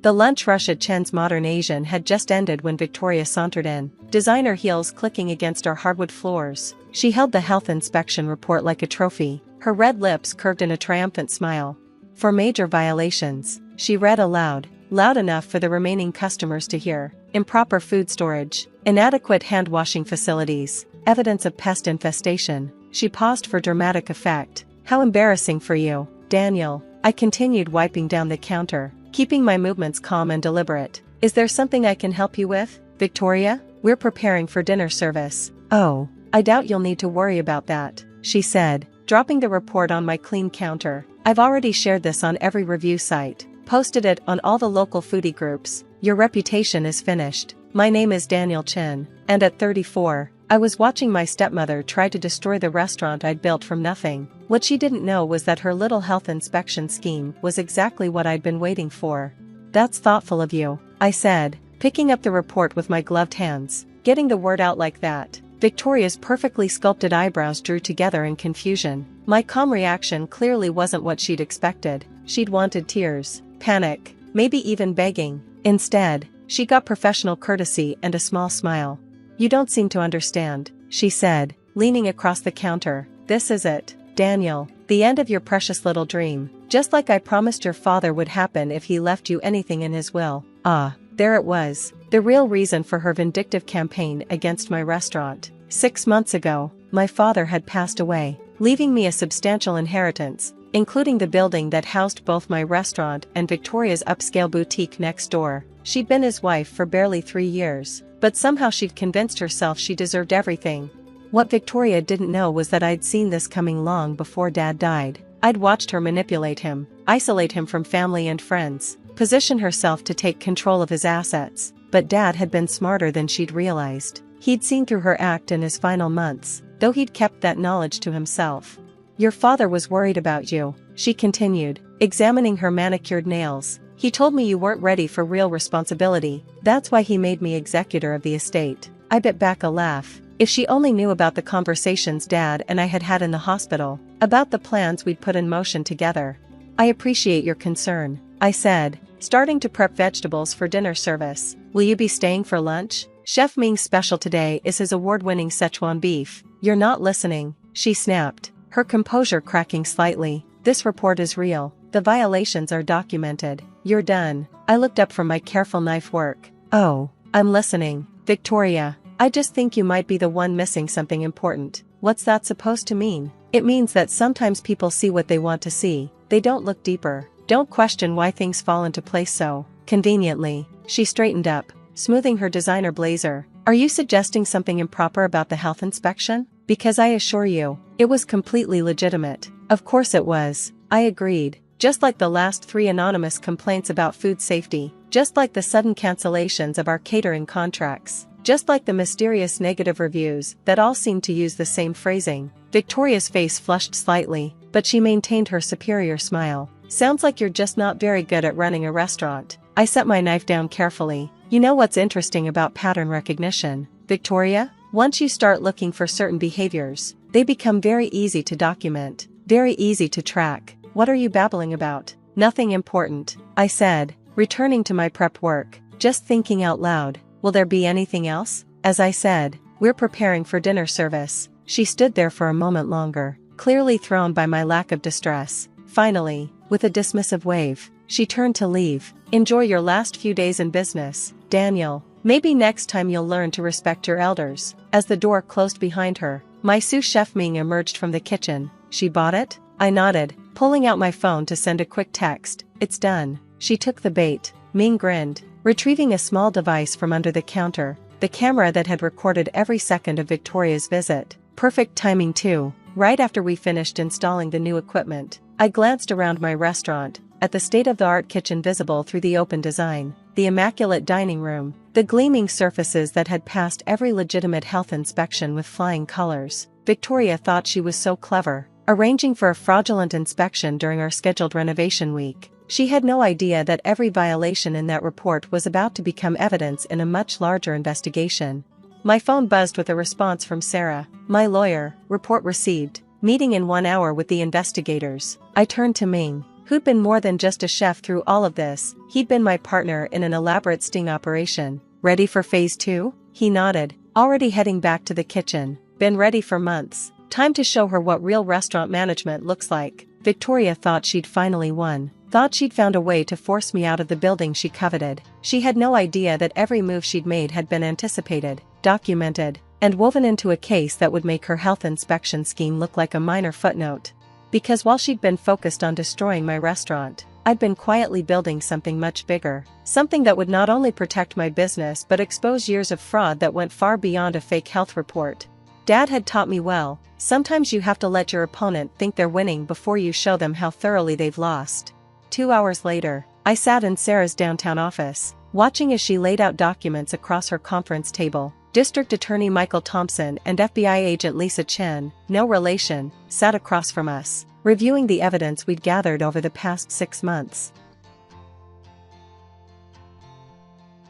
The lunch rush at Chen's Modern Asian had just ended when Victoria sauntered in, designer heels clicking against our hardwood floors. She held the health inspection report like a trophy, her red lips curved in a triumphant smile. For major violations, she read aloud, loud enough for the remaining customers to hear: improper food storage, inadequate hand-washing facilities, evidence of pest infestation. She paused for dramatic effect. How embarrassing for you, Daniel. I continued, wiping down the counter, keeping my movements calm and deliberate. Is there something I can help you with, Victoria? We're preparing for dinner service. Oh, I doubt you'll need to worry about that, she said, dropping the report on my clean counter. I've already shared this on every review site, posted it on all the local foodie groups. Your reputation is finished. My name is Daniel Chen, and at 34, I was watching my stepmother try to destroy the restaurant I'd built from nothing. What she didn't know was that her little health inspection scheme was exactly what I'd been waiting for. That's thoughtful of you, I said, picking up the report with my gloved hands. Getting the word out like that. Victoria's perfectly sculpted eyebrows drew together in confusion. My calm reaction clearly wasn't what she'd expected. She'd wanted tears, panic, maybe even begging. Instead, she got professional courtesy and a small smile. You don't seem to understand, she said, leaning across the counter. This is it, Daniel, the end of your precious little dream, just like I promised your father would happen if he left you anything in his will. Ah, there it was, the real reason for her vindictive campaign against my restaurant. 6 months ago, my father had passed away, leaving me a substantial inheritance, including the building that housed both my restaurant and Victoria's upscale boutique next door. She'd been his wife for barely 3 years, but somehow she'd convinced herself she deserved everything. What Victoria didn't know was that I'd seen this coming long before Dad died. I'd watched her manipulate him, isolate him from family and friends, position herself to take control of his assets. But Dad had been smarter than she'd realized. He'd seen through her act in his final months, though he'd kept that knowledge to himself. Your father was worried about you, she continued, examining her manicured nails. He told me you weren't ready for real responsibility. That's why he made me executor of the estate. I bit back a laugh. If she only knew about the conversations Dad and I had had in the hospital, about the plans we'd put in motion together. I appreciate your concern, I said, starting to prep vegetables for dinner service. Will you be staying for lunch? Chef Ming's special today is his award-winning Szechuan beef. You're not listening, she snapped, her composure cracking slightly. This report is real. The violations are documented. You're done. I looked up from my careful knife work. Oh, I'm listening, Victoria. I just think you might be the one missing something important. What's that supposed to mean? It means that sometimes people see what they want to see. They don't look deeper. Don't question why things fall into place so conveniently. She straightened up, smoothing her designer blazer. Are you suggesting something improper about the health inspection? Because I assure you, it was completely legitimate. Of course it was, I agreed. Just like the last 3 anonymous complaints about food safety. Just like the sudden cancellations of our catering contracts. Just like the mysterious negative reviews that all seemed to use the same phrasing. Victoria's face flushed slightly, but she maintained her superior smile. Sounds like you're just not very good at running a restaurant. I set my knife down carefully. You know what's interesting about pattern recognition, Victoria? Once you start looking for certain behaviors, they become very easy to document, very easy to track. What are you babbling about? Nothing important, I said, returning to my prep work, just thinking out loud. Will there be anything else? As I said, we're preparing for dinner service. She stood there for a moment longer, clearly thrown by my lack of distress. Finally, with a dismissive wave, she turned to leave. Enjoy your last few days in business, Daniel. Maybe next time you'll learn to respect your elders. As the door closed behind her, my sous chef Ming emerged from the kitchen. She bought it? I nodded, pulling out my phone to send a quick text. It's done. She took the bait. Ming grinned, retrieving a small device from under the counter, the camera that had recorded every second of Victoria's visit. Perfect timing too, right after we finished installing the new equipment. I glanced around my restaurant, at the state-of-the-art kitchen visible through the open design, the immaculate dining room, the gleaming surfaces that had passed every legitimate health inspection with flying colors. Victoria thought she was so clever, arranging for a fraudulent inspection during our scheduled renovation week. She had no idea that every violation in that report was about to become evidence in a much larger investigation. My phone buzzed with a response from Sarah, my lawyer. Report received. Meeting in 1 hour with the investigators. I turned to Ming. who'd been more than just a chef through all of this. He'd been my partner in an elaborate sting operation. Ready for phase 2? He nodded, already heading back to the kitchen. Been ready for months. Time to show her what real restaurant management looks like. Victoria thought she'd finally won. Thought she'd found a way to force me out of the building she coveted. She had no idea that every move she'd made had been anticipated, documented, and woven into a case that would make her health inspection scheme look like a minor footnote. Because while she'd been focused on destroying my restaurant, I'd been quietly building something much bigger. Something that would not only protect my business but expose years of fraud that went far beyond a fake health report. Dad had taught me well, sometimes you have to let your opponent think they're winning before you show them how thoroughly they've lost. 2 hours later, I sat in Sarah's downtown office, watching as she laid out documents across her conference table. District Attorney Michael Thompson and FBI agent Lisa Chen, no relation, sat across from us, reviewing the evidence we'd gathered over the past 6 months.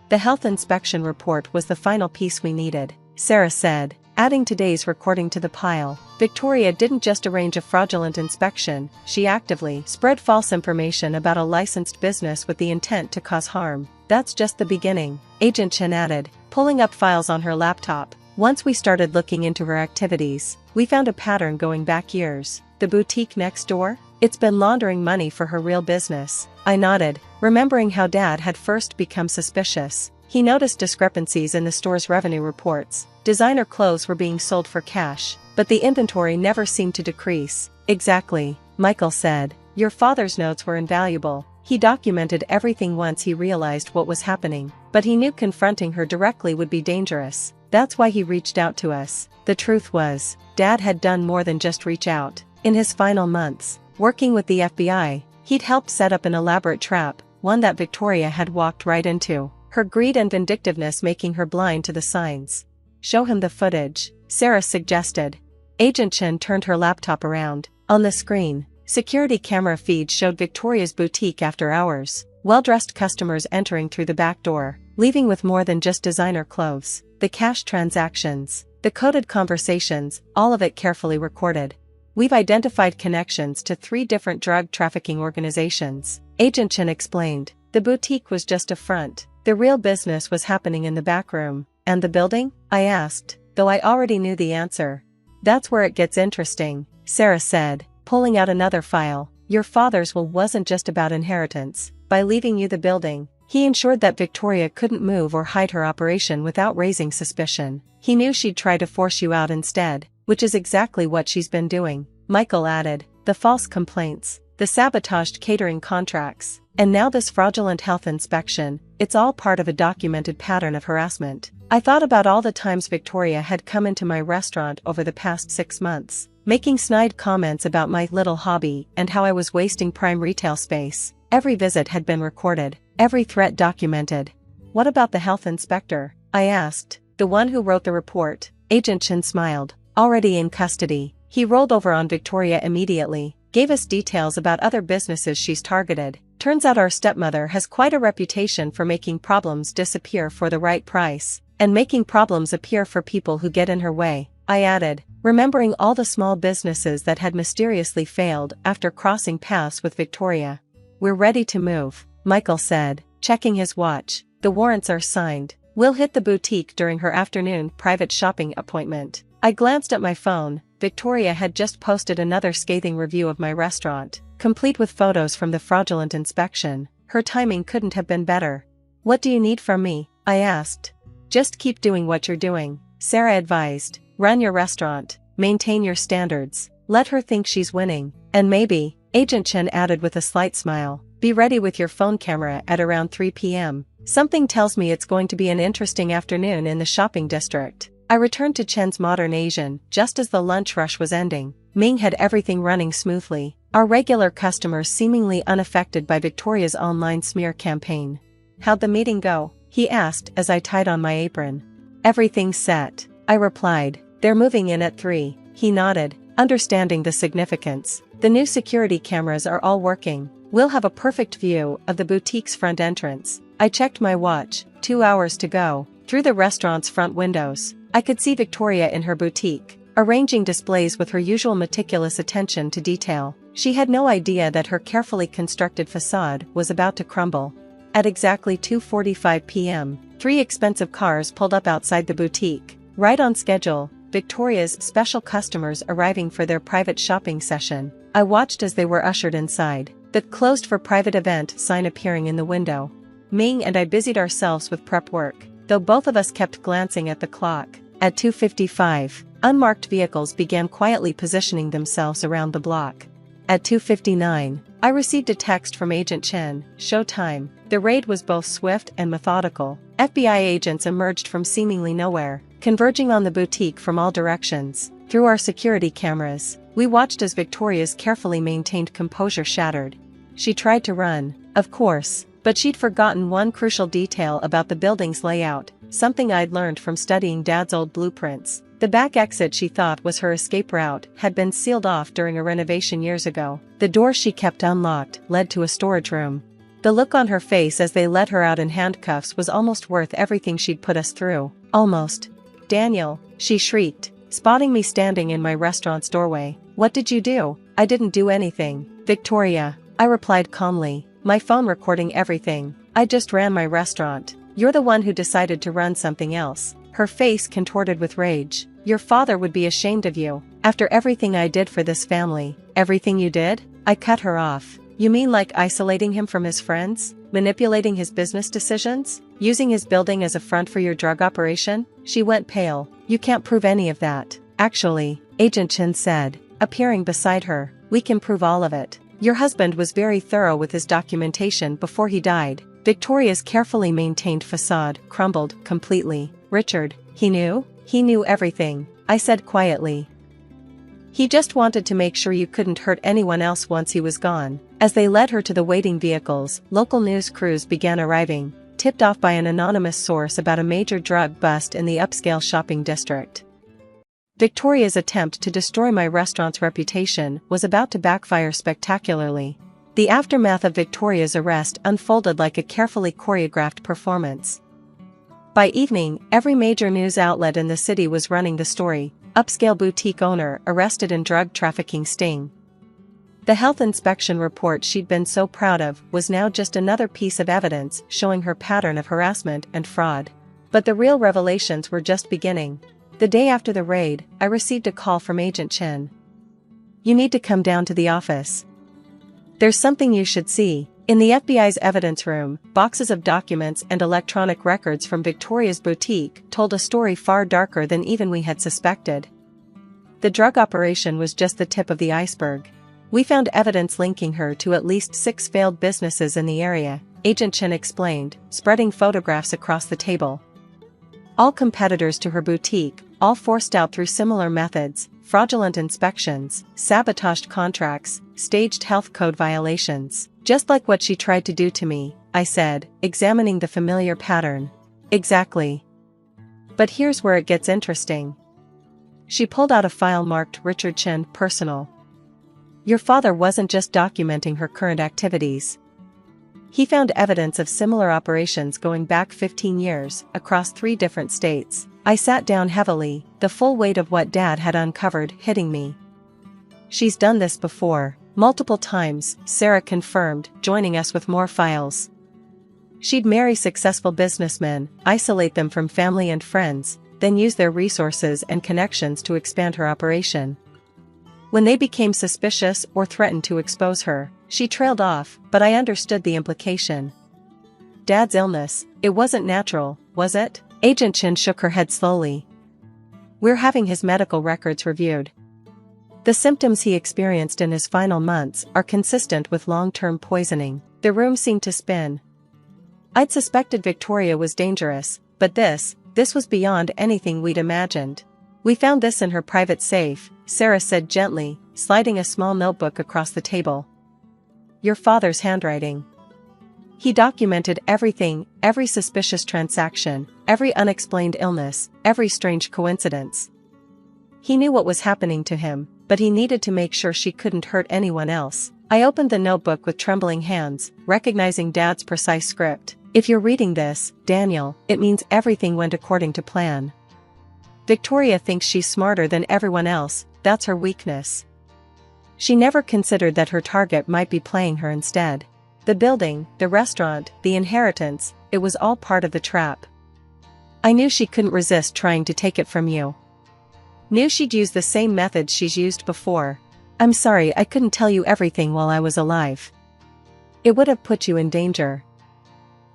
The health inspection report was the final piece we needed, Sarah said, adding today's recording to the pile. Victoria didn't just arrange a fraudulent inspection, she actively spread false information about a licensed business with the intent to cause harm. That's just the beginning, Agent Chen added, pulling up files on her laptop. Once we started looking into her activities, we found a pattern going back years. The boutique next door? It's been laundering money for her real business. I nodded, remembering how Dad had first become suspicious. He noticed discrepancies in the store's revenue reports. Designer clothes were being sold for cash, but the inventory never seemed to decrease. Exactly, Michael said. Your father's notes were invaluable. He documented everything once he realized what was happening, but he knew confronting her directly would be dangerous. That's why he reached out to us. The truth was, Dad had done more than just reach out. In his final months, working with the FBI, he'd helped set up an elaborate trap, one that Victoria had walked right into, her greed and vindictiveness making her blind to the signs. Show him the footage, Sarah suggested. Agent Chen turned her laptop around. On the screen, security camera feeds showed Victoria's boutique after hours, well-dressed customers entering through the back door, leaving with more than just designer clothes. The cash transactions, the coded conversations, all of it carefully recorded. We've identified connections to 3 different drug trafficking organizations, Agent Chen explained. The boutique was just a front. The real business was happening in the back room. And the building? I asked, though I already knew the answer. That's where it gets interesting, Sarah said, pulling out another file. Your father's will wasn't just about inheritance. By leaving you the building, he ensured that Victoria couldn't move or hide her operation without raising suspicion. He knew she'd try to force you out instead, which is exactly what she's been doing, Michael added. The false complaints, the sabotaged catering contracts, and now this fraudulent health inspection, it's all part of a documented pattern of harassment. I thought about all the times Victoria had come into my restaurant over the past 6 months, making snide comments about my little hobby and how I was wasting prime retail space. Every visit had been recorded, every threat documented. What about the health inspector? I asked. The one who wrote the report. Agent Chen smiled. Already in custody. He rolled over on Victoria immediately, gave us details about other businesses she's targeted. Turns out our stepmother has quite a reputation for making problems disappear for the right price, and making problems appear for people who get in her way, I added, remembering all the small businesses that had mysteriously failed after crossing paths with Victoria. We're ready to move, Michael said, checking his watch. The warrants are signed. We'll hit the boutique during her afternoon private shopping appointment. I glanced at my phone. Victoria had just posted another scathing review of my restaurant, complete with photos from the fraudulent inspection. Her timing couldn't have been better. What do you need from me? I asked. Just keep doing what you're doing, Sarah advised. Run your restaurant, maintain your standards, let her think she's winning, and maybe, Agent Chen added with a slight smile, be ready with your phone camera at around 3 p.m. Something tells me it's going to be an interesting afternoon in the shopping district. I returned to Chen's Modern Asian just as the lunch rush was ending. Ming had everything running smoothly, our regular customers seemingly unaffected by Victoria's online smear campaign. How'd the meeting go? He asked as I tied on my apron. Everything's set, I replied. They're moving in at 3. He nodded, understanding the significance. The new security cameras are all working. We'll have a perfect view of the boutique's front entrance. I checked my watch, 2 hours to go. Through the restaurant's front windows, I could see Victoria in her boutique, arranging displays with her usual meticulous attention to detail. She had no idea that her carefully constructed facade was about to crumble. At exactly 2:45 p.m., 3 expensive cars pulled up outside the boutique, right on schedule, Victoria's special customers arriving for their private shopping session. I watched as they were ushered inside, the "closed for private event" sign appearing in the window. Ming and I busied ourselves with prep work, though both of us kept glancing at the clock. At 2:55, unmarked vehicles began quietly positioning themselves around the block. At 2:59, I received a text from Agent Chen, "Showtime." The raid was both swift and methodical. FBI agents emerged from seemingly nowhere, converging on the boutique from all directions. Through our security cameras, we watched as Victoria's carefully maintained composure shattered. She tried to run, of course, but she'd forgotten one crucial detail about the building's layout, something I'd learned from studying Dad's old blueprints. The back exit she thought was her escape route had been sealed off during a renovation years ago. The door she kept unlocked led to a storage room. The look on her face as they let her out in handcuffs was almost worth everything she'd put us through. Almost. "Daniel," she shrieked, spotting me standing in my restaurant's doorway. "What did you do?" "I didn't do anything, Victoria," I replied calmly, my phone recording everything. "I just ran my restaurant. You're the one who decided to run something else." Her face contorted with rage. "Your father would be ashamed of you. After everything I did for this family." "Everything you did?" I cut her off. "You mean like isolating him from his friends? Manipulating his business decisions? Using his building as a front for your drug operation?" She went pale. "You can't prove any of that." "Actually," Agent Chen said, appearing beside her, "we can prove all of it. Your husband was very thorough with his documentation before he died." Victoria's carefully maintained facade crumbled completely. "Richard, he knew?" "He knew everything," I said quietly. "He just wanted to make sure you couldn't hurt anyone else once he was gone." As they led her to the waiting vehicles, local news crews began arriving, tipped off by an anonymous source about a major drug bust in the upscale shopping district. Victoria's attempt to destroy my restaurant's reputation was about to backfire spectacularly. The aftermath of Victoria's arrest unfolded like a carefully choreographed performance. By evening, every major news outlet in the city was running the story: upscale boutique owner arrested in drug trafficking sting. The health inspection report she'd been so proud of was now just another piece of evidence showing her pattern of harassment and fraud. But the real revelations were just beginning. The day after the raid, I received a call from Agent Chen. "You need to come down to the office. There's something you should see." In the FBI's evidence room, boxes of documents and electronic records from Victoria's boutique told a story far darker than even we had suspected. The drug operation was just the tip of the iceberg. We found evidence linking her to at least 6 failed businesses in the area, Agent Chen explained, spreading photographs across the table. All competitors to her boutique, all forced out through similar methods: fraudulent inspections, sabotaged contracts, staged health code violations. "Just like what she tried to do to me," I said, examining the familiar pattern. "Exactly. But here's where it gets interesting." She pulled out a file marked Richard Chen, personal. "Your father wasn't just documenting her current activities. He found evidence of similar operations going back 15 years, across 3 different states." I sat down heavily, the full weight of what Dad had uncovered hitting me. "She's done this before. Multiple times," Sarah confirmed, joining us with more files. "She'd marry successful businessmen, isolate them from family and friends, then use their resources and connections to expand her operation. When they became suspicious or threatened to expose her, she trailed off, but I understood the implication. Dad's illness, it wasn't natural, was it?" Agent Chen shook her head slowly. "We're having his medical records reviewed. The symptoms he experienced in his final months are consistent with long-term poisoning." The room seemed to spin. I'd suspected Victoria was dangerous, but this was beyond anything we'd imagined. "We found this in her private safe," Sarah said gently, sliding a small notebook across the table. "Your father's handwriting. He documented everything, every suspicious transaction, every unexplained illness, every strange coincidence. He knew what was happening to him, but he needed to make sure she couldn't hurt anyone else." I opened the notebook with trembling hands, recognizing Dad's precise script. "If you're reading this, Daniel, it means everything went according to plan. Victoria thinks she's smarter than everyone else, that's her weakness. She never considered that her target might be playing her instead. The building, the restaurant, the inheritance, it was all part of the trap. I knew she couldn't resist trying to take it from you. Knew she'd use the same methods she's used before. I'm sorry I couldn't tell you everything while I was alive. It would have put you in danger.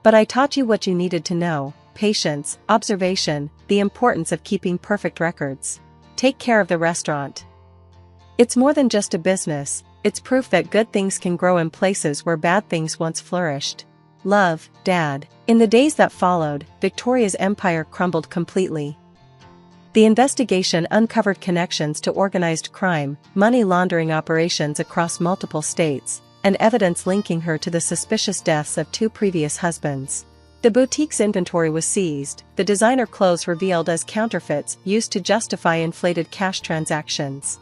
But I taught you what you needed to know: patience, observation, the importance of keeping perfect records. Take care of the restaurant. It's more than just a business, it's proof that good things can grow in places where bad things once flourished. Love, Dad. In the days that followed, Victoria's empire crumbled completely. The investigation uncovered connections to organized crime, money laundering operations across multiple states, and evidence linking her to the suspicious deaths of 2 previous husbands. The boutique's inventory was seized, the designer clothes revealed as counterfeits used to justify inflated cash transactions.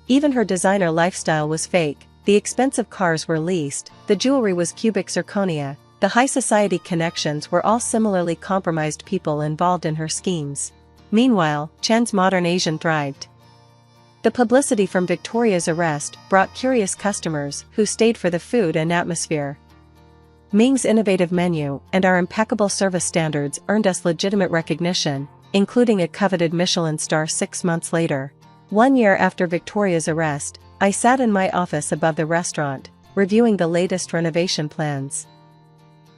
Even her designer lifestyle was fake, the expensive cars were leased, the jewelry was cubic zirconia, the high society connections were all similarly compromised people involved in her schemes. Meanwhile, Chen's modern Asian thrived. The publicity from Victoria's arrest brought curious customers who stayed for the food and atmosphere. Ming's innovative menu and our impeccable service standards earned us legitimate recognition, including a coveted Michelin star 6 months later. 1 year after Victoria's arrest, I sat in my office above the restaurant, reviewing the latest renovation plans.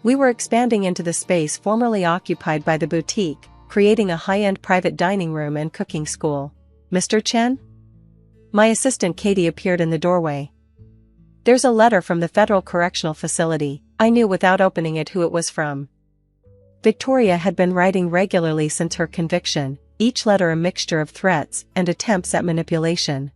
We were expanding into the space formerly occupied by the boutique, creating a high-end private dining room and cooking school. Mr. Chen? My assistant Katie appeared in the doorway. There's a letter from the Federal Correctional Facility. I knew without opening it who it was from. Victoria had been writing regularly since her conviction, each letter a mixture of threats and attempts at manipulation.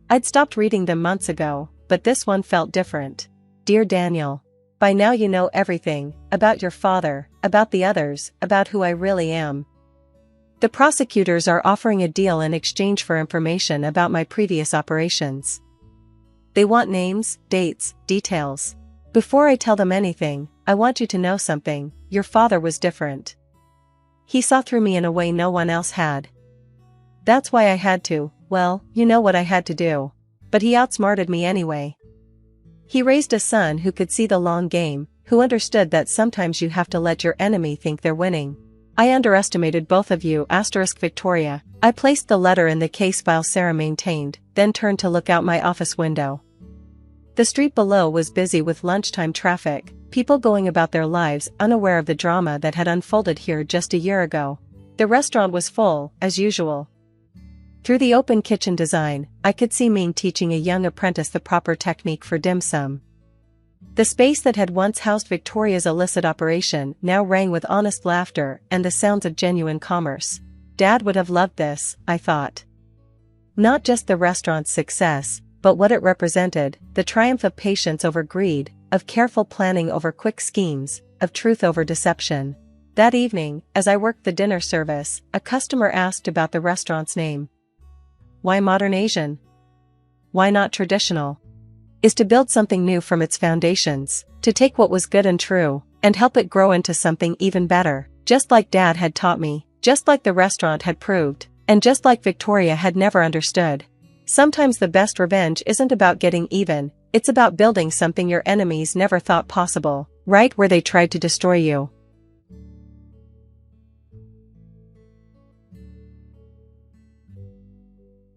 I'd stopped reading them months ago, but this one felt different. Dear Daniel, by now you know everything, about your father, about the others, about who I really am. The prosecutors are offering a deal in exchange for information about my previous operations. They want names, dates, details. Before I tell them anything, I want you to know something: your father was different. He saw through me in a way no one else had. That's why I had to, well, you know what I had to do. But he outsmarted me anyway. He raised a son who could see the long game, who understood that sometimes you have to let your enemy think they're winning. I underestimated both of you. Victoria. I placed the letter in the case file Sarah maintained, then turned to look out my office window. The street below was busy with lunchtime traffic, people going about their lives unaware of the drama that had unfolded here just a year ago. The restaurant was full, as usual. Through the open kitchen design, I could see Ming teaching a young apprentice the proper technique for dim sum. The space that had once housed Victoria's illicit operation now rang with honest laughter and the sounds of genuine commerce. Dad would have loved this, I thought. Not just the restaurant's success, but what it represented: the triumph of patience over greed, of careful planning over quick schemes, of truth over deception. That evening, as I worked the dinner service, a customer asked about the restaurant's name. Why modern Asian? Why not traditional? Is to build something new from its foundations, to take what was good and true, and help it grow into something even better, just like Dad had taught me, just like the restaurant had proved, and just like Victoria had never understood. Sometimes the best revenge isn't about getting even, it's about building something your enemies never thought possible, right where they tried to destroy you.